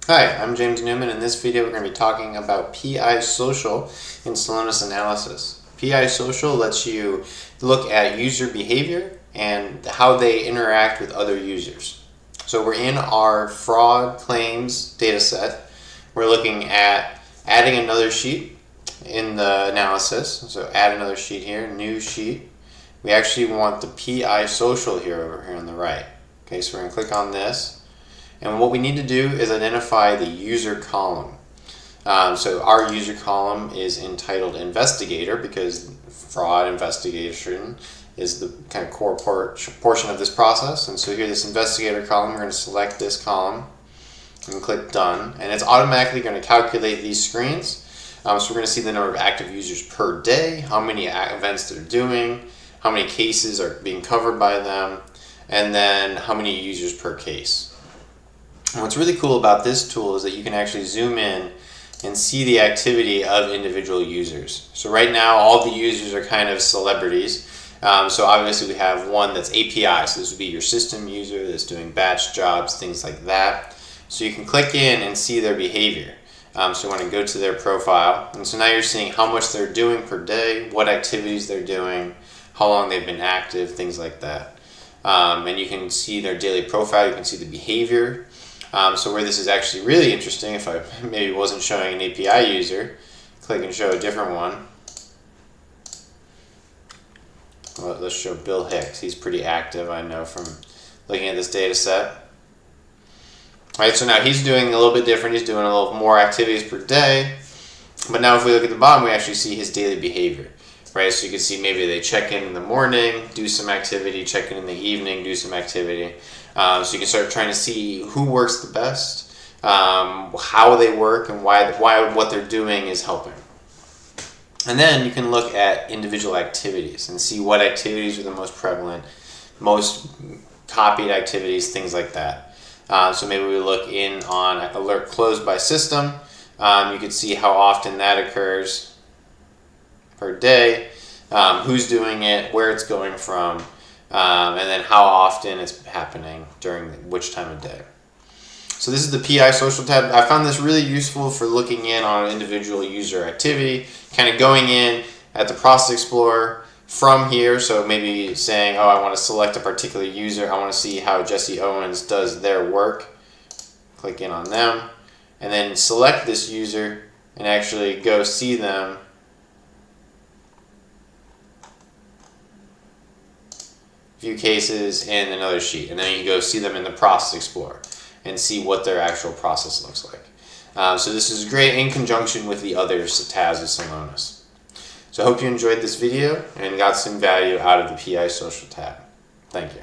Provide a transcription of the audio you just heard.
Hi, I'm James Newman. In this video we're going to be talking about PI social in Celonis analysis. PI social lets you look at user behavior and how they interact with other users. So we're in our fraud claims data set. We're looking at adding another sheet in the analysis. So add another sheet here, new sheet. We actually want the PI social here over here on the right. Okay, so we're going to click on this. And what we need to do is identify the user column. So our user column is entitled investigator because fraud investigation is the kind of core portion of this process. And so here, this investigator column, we're going to select this column and click done. And it's automatically going to calculate these screens. So we're going to see the number of active users per day, how many events they're doing, how many cases are being covered by them, and then how many users per case. And what's really cool about this tool is that you can actually zoom in and see the activity of individual users. So right now all the users are kind of celebrities. So obviously we have one that's API, so this would be your system user that's doing batch jobs, things like that. So you can click in and see their behavior. So you want to go to their profile, and so now you're seeing how much they're doing per day, what activities they're doing, how long they've been active, things like that. And you can see their daily profile, you can see the behavior. So where this is actually really interesting, if I maybe wasn't showing an API user, click and show a different one. Well, let's show Bill Hicks. He's pretty active, I know, from looking at this data set. All right, so now he's doing a little bit different. He's doing a little more activities per day. But now if we look at the bottom, we actually see his daily behavior. Right, so you can see maybe they check in the morning, do some activity, check in the evening, do some activity. So you can start trying to see who works the best, how they work, and why what they're doing is helping. And then you can look at individual activities and see what activities are the most prevalent, most copied activities, things like that. So maybe we look in on alert closed by system. You can see how often that occurs per day, who's doing it, where it's going from, and then how often it's happening during which time of day. So this is the PI social tab. I found this really useful for looking in on an individual user activity, kind of going in at the Process Explorer from here. So maybe saying, oh, I want to select a particular user. I want to see how Jesse Owens does their work. Click in on them, and then select this user and actually go see them few cases in another sheet, and then you can go see them in the Process Explorer and see what their actual process looks like. So this is great in conjunction with the other tabs of Celonis. So I hope you enjoyed this video and got some value out of the PI social tab. Thank you.